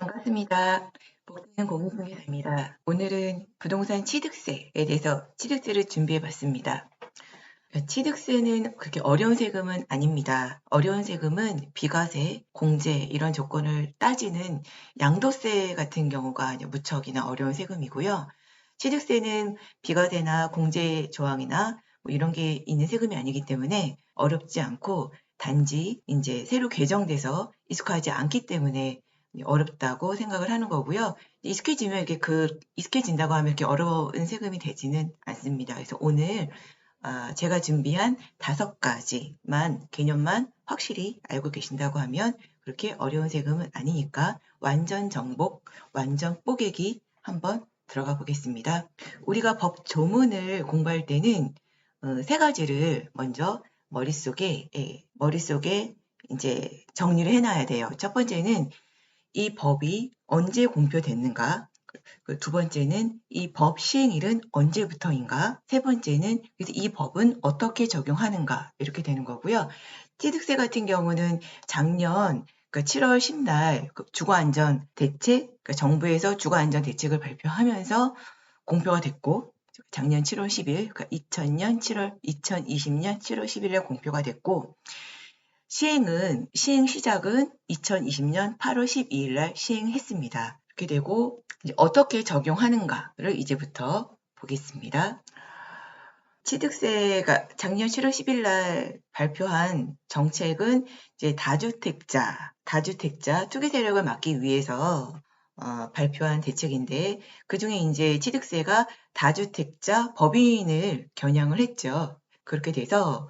반갑습니다. 복지는 공인중개사입니다. 오늘은 부동산 취득세에 대해서 취득세를 준비해 봤습니다. 취득세는 그렇게 어려운 세금은 아닙니다. 어려운 세금은 비과세, 공제 이런 조건을 따지는 양도세 같은 경우가 무척이나 어려운 세금이고요. 취득세는 비과세나 공제 조항이나 뭐 이런 게 있는 세금이 아니기 때문에 어렵지 않고 단지 이제 새로 개정돼서 익숙하지 않기 때문에 어렵다고 생각을 하는 거고요. 익숙해지면 익숙해진다고 하면 이렇게 어려운 세금이 되지는 않습니다. 그래서 오늘 제가 준비한 5가지만 개념만 확실히 알고 계신다고 하면 그렇게 어려운 세금은 아니니까 완전 정복, 완전 뽀개기 한번 들어가 보겠습니다. 우리가 법 조문을 공부할 때는 3가지를 먼저 머릿속에 이제 정리를 해놔야 돼요. 첫 번째는 이 법이 언제 공표됐는가? 두 번째는 이 법 시행일은 언제부터인가? 세 번째는 그래서 이 법은 어떻게 적용하는가? 이렇게 되는 거고요. 취득세 같은 경우는 작년 7월 10날 주거안전 대책, 정부에서 주거안전 대책을 발표하면서 공표가 됐고, 작년 7월 10일, 2020년 7월 10일에 공표가 됐고, 시행 시작은 2020년 8월 12일 날 시행했습니다. 이렇게 되고 이제 어떻게 적용하는가를 이제부터 보겠습니다. 취득세가 작년 7월 10일 날 발표한 정책은 이제 다주택자 투기 세력을 막기 위해서 발표한 대책인데 그중에 이제 취득세가 다주택자 법인을 겨냥을 했죠. 그렇게 돼서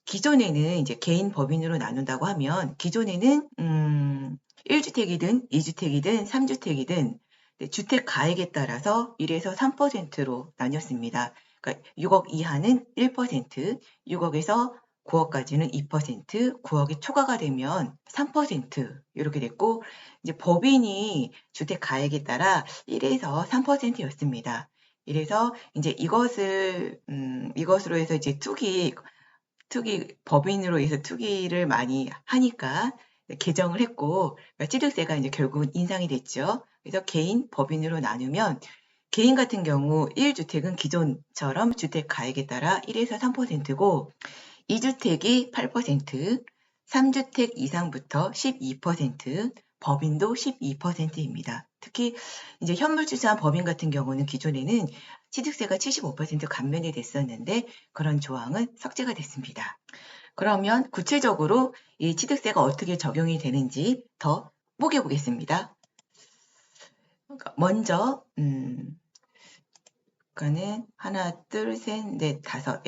기존에는 이제 개인 법인으로 나눈다고 하면 기존에는 1주택이든 2주택이든 3주택이든 주택 가액에 따라서 1에서 3%로 나뉘었습니다. 그러니까 6억 이하는 1%, 6억에서 9억까지는 2%, 9억이 초과가 되면 3% 이렇게 됐고 이제 법인이 주택 가액에 따라 1에서 3%였습니다. 이래서 이제 이것으로 해서 이제 투기 법인으로 해서 투기를 많이 하니까 개정을 했고 취득세가 이제 결국은 인상이 됐죠. 그래서 개인, 법인으로 나누면 개인 같은 경우 1주택은 기존처럼 주택 가액에 따라 1에서 3%고 2주택이 8%, 3주택 이상부터 12%, 법인도 12%입니다. 특히 이제 현물주시한 법인 같은 경우는 기존에는 취득세가 75% 감면이 됐었는데 그런 조항은 삭제가 됐습니다. 그러면 구체적으로 이 취득세가 어떻게 적용이 되는지 더 뽀개보겠습니다. 먼저 그러니까는 하나, 둘, 셋, 넷, 다섯,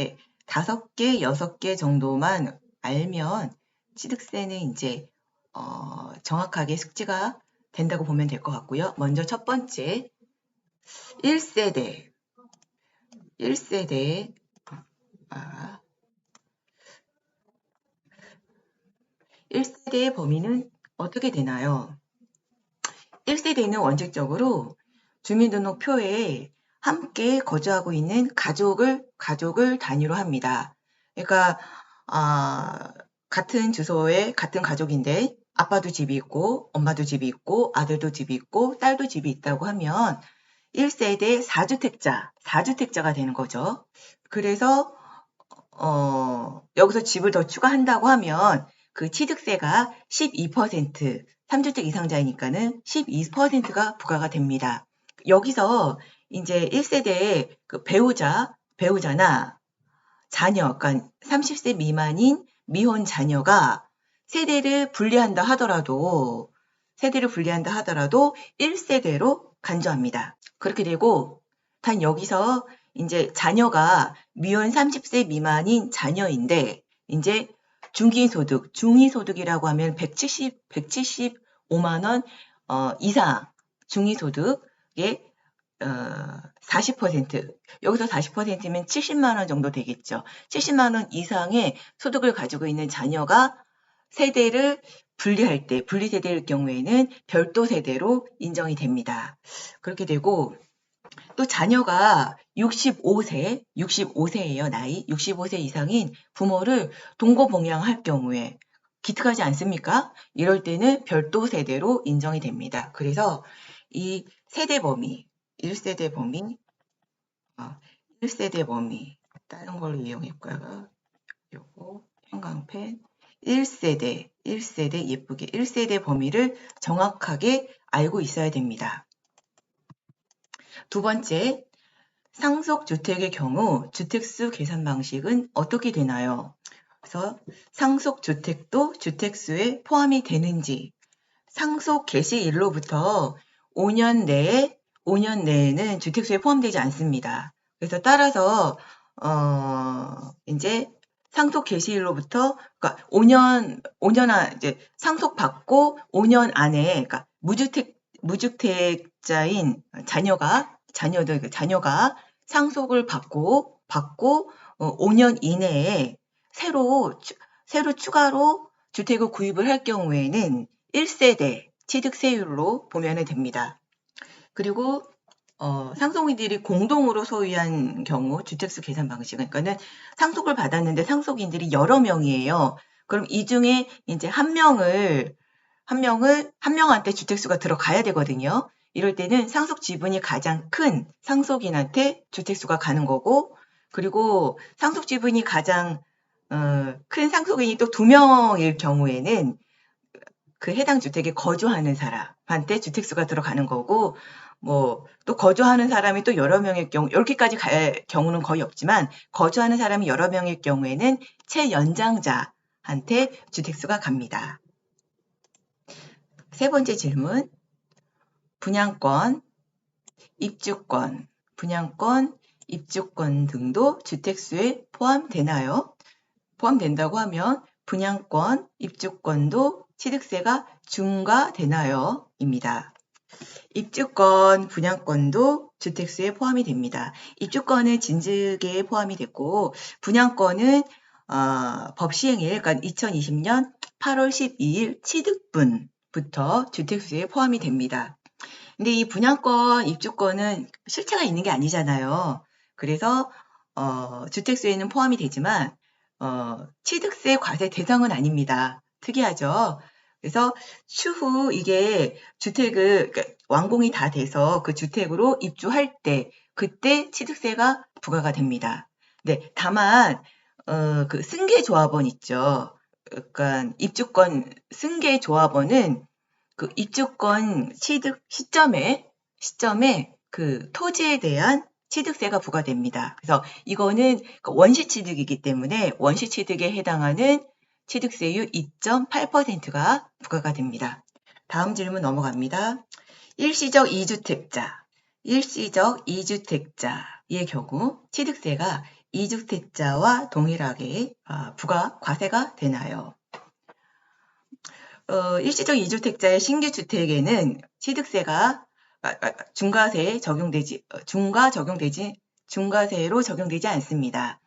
5개, 6개 정도만 알면 취득세는 이제 정확하게 숙지가 된다고 보면 될 것 같고요. 먼저 첫 번째 1세대 1세대의 범위는 어떻게 되나요? 1세대는 원칙적으로 주민등록표에 함께 거주하고 있는 가족을 단위로 합니다. 그러니까 같은 주소에 같은 가족인데 아빠도 집이 있고 엄마도 집이 있고 아들도 집이 있고 딸도 집이 있다고 하면 1세대 4주택자가 되는 거죠. 그래서 여기서 집을 더 추가한다고 하면 그 취득세가 12%, 3주택 이상자이니까는 12%가 부과가 됩니다. 여기서 이제 1세대의 그 배우자나 자녀, 그러니까 30세 미만인 미혼 자녀가 세대를 분리한다 하더라도 1세대로 간주합니다. 그렇게 되고 단 여기서 이제 자녀가 미혼 30세 미만인 자녀인데 이제 중위소득이라고 하면 175만 원 이상 중위소득의 40%, 여기서 40%면 70만 원 정도 되겠죠. 70만 원 이상의 소득을 가지고 있는 자녀가 세대를 분리할 때, 분리세대일 경우에는 별도 세대로 인정이 됩니다. 그렇게 되고 또 자녀가 65세예요. 나이 65세 이상인 부모를 동거봉양할 경우에 기특하지 않습니까? 이럴 때는 별도 세대로 인정이 됩니다. 그래서 이 세대 범위, 1세대 범위, 1세대 범위, 다른 걸로 이용해볼까요? 요거, 형광펜, 1세대 예쁘게 1세대 범위를 정확하게 알고 있어야 됩니다. 두 번째, 상속주택의 경우 주택수 계산 방식은 어떻게 되나요? 그래서 상속주택도 주택수에 포함이 되는지, 상속 개시일로부터 5년 내에는 주택수에 포함되지 않습니다. 그래서 따라서 이제 상속 개시일로부터 그러니까 5년 이제 상속받고 5년 안에 그러니까 무주택자인 자녀가 상속을 받고 5년 이내에 새로 추가로 주택을 구입을 할 경우에는 1세대 취득세율로 보면 됩니다. 그리고 상속인들이 공동으로 소유한 경우 주택수 계산 방식은 그러니까는 상속을 받았는데 상속인들이 여러 명이에요. 그럼 이 중에 이제 한 명한테 주택수가 들어가야 되거든요. 이럴 때는 상속 지분이 가장 큰 상속인한테 주택수가 가는 거고, 그리고 상속 지분이 가장 큰 상속인이 또 2명일 경우에는 그 해당 주택에 거주하는 사람한테 주택수가 들어가는 거고, 뭐 또 거주하는 사람이 또 여러 명일 경우, 이렇게까지 갈 경우는 거의 없지만 거주하는 사람이 여러 명일 경우에는 채연장자한테 주택수가 갑니다. 세 번째 질문, 분양권, 입주권 등도 주택수에 포함되나요? 포함된다고 하면 분양권, 입주권도 취득세가 중과되나요? 입니다. 입주권, 분양권도 주택수에 포함이 됩니다. 입주권은 진즉에 포함이 됐고, 분양권은 법 시행일, 그러니까 2020년 8월 12일 취득분부터 주택수에 포함이 됩니다. 근데 이 분양권, 입주권은 실체가 있는 게 아니잖아요. 그래서 주택수에는 포함이 되지만 취득세 과세 대상은 아닙니다. 특이하죠? 그래서 추후 이게 주택을 그러니까 완공이 다 돼서 그 주택으로 입주할 때 그때 취득세가 부과가 됩니다. 네, 다만 그 승계조합원 있죠. 그러니까 입주권 승계조합원은 그 입주권 취득 시점에 그 토지에 대한 취득세가 부과됩니다. 그래서 이거는 원시취득이기 때문에 원시취득에 해당하는 취득세율 2.8%가 부과가 됩니다. 다음 질문 넘어갑니다. 일시적 2주택자의 경우 취득세가 2주택자와 동일하게 과세가 되나요? 일시적 2주택자의 신규 주택에는 취득세가 중과세로 적용되지 않습니다.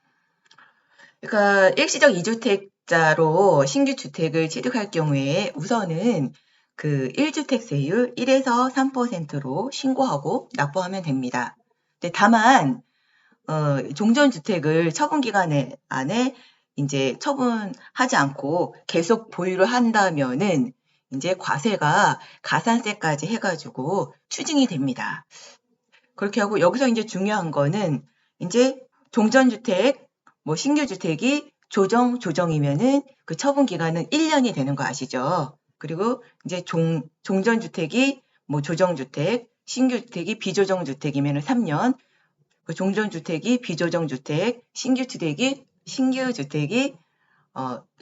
그러니까 일시적 2주택자로 신규 주택을 취득할 경우에 우선은 그 1주택세율 1에서 3%로 신고하고 납부하면 됩니다. 근데 다만 종전주택을 처분기간 안에 이제 처분하지 않고 계속 보유를 한다면은 이제 과세가 가산세까지 해가지고 추징이 됩니다. 그렇게 하고 여기서 이제 중요한 거는 이제 종전주택, 뭐 신규주택이 조정이면은 그 처분기간은 1년이 되는 거 아시죠? 그리고 이제 종전주택이 뭐 조정주택, 신규주택이 비조정주택이면은 3년, 그 종전주택이 비조정주택, 신규주택이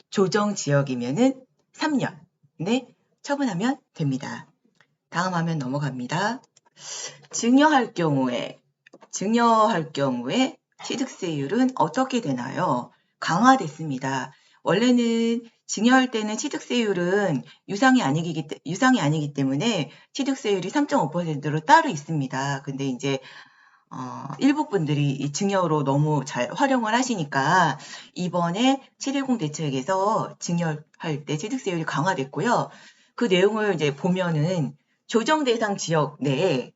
조정지역이면은 3년 네, 처분하면 됩니다. 다음 화면 넘어갑니다. 증여할 경우에 취득세율은 어떻게 되나요? 강화됐습니다. 원래는 증여할 때는 취득세율은 유상이 아니기 때문에 취득세율이 3.5%로 따로 있습니다. 근데 이제 일부 분들이 이 증여로 너무 잘 활용을 하시니까 이번에 710 대책에서 증여할 때 취득세율이 강화됐고요. 그 내용을 이제 보면은 조정 대상 지역 내에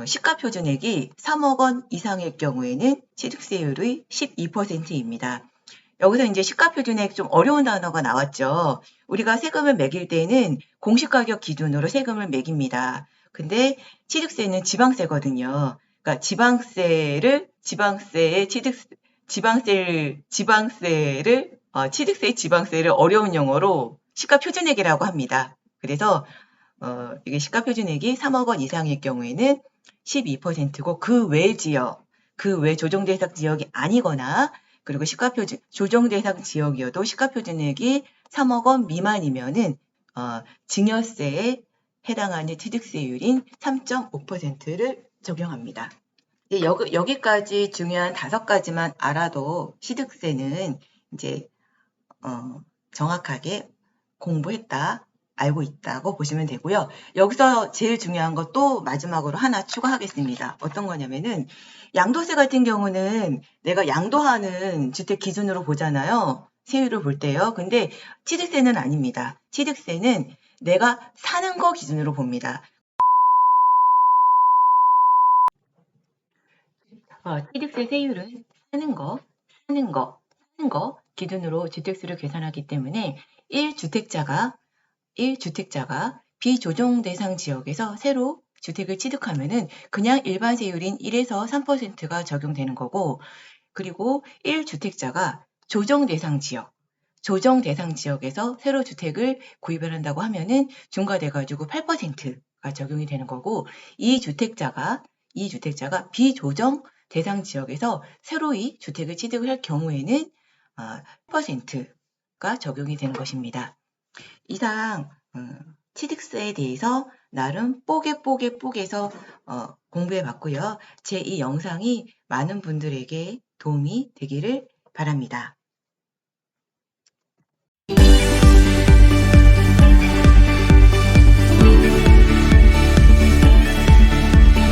시가 표준액이 3억 원 이상일 경우에는 취득세율이 12%입니다. 여기서 이제 시가표준액 좀 어려운 단어가 나왔죠. 우리가 세금을 매길 때는 공시가격 기준으로 세금을 매깁니다. 근데 취득세는 지방세거든요. 그러니까 취득세 지방세를 어려운 용어로 시가표준액이라고 합니다. 그래서 이게 시가표준액이 3억 원 이상일 경우에는 12%고 그 외 지역, 그 외 조정대상 지역이 아니거나 그리고 조정대상 지역이어도 시가표준액이 3억 원 미만이면은 증여세에 해당하는 취득세율인 3.5%를 적용합니다. 여기까지 중요한 5가지만 알아도 취득세는 이제 정확하게 공부했다, 알고 있다고 보시면 되고요. 여기서 제일 중요한 것 또 마지막으로 하나 추가하겠습니다. 어떤 거냐면은 양도세 같은 경우는 내가 양도하는 주택 기준으로 보잖아요. 세율을 볼 때요. 근데 취득세는 아닙니다. 취득세는 내가 사는 거 기준으로 봅니다. 취득세 세율은 사는 거 기준으로 주택수를 계산하기 때문에 1주택자가 비조정 대상 지역에서 새로 주택을 취득하면은 그냥 일반 세율인 1에서 3%가 적용되는 거고, 그리고 1주택자가 조정 대상 지역에서 새로 주택을 구입을 한다고 하면은 중과돼가지고 8%가 적용이 되는 거고, 2주택자가 비조정 대상 지역에서 새로이 주택을 취득을 할 경우에는 8%가 적용이 되는 것입니다. 이상 취득세에 대해서 나름 뽀개서 공부해 봤고요. 제 이 영상이 많은 분들에게 도움이 되기를 바랍니다.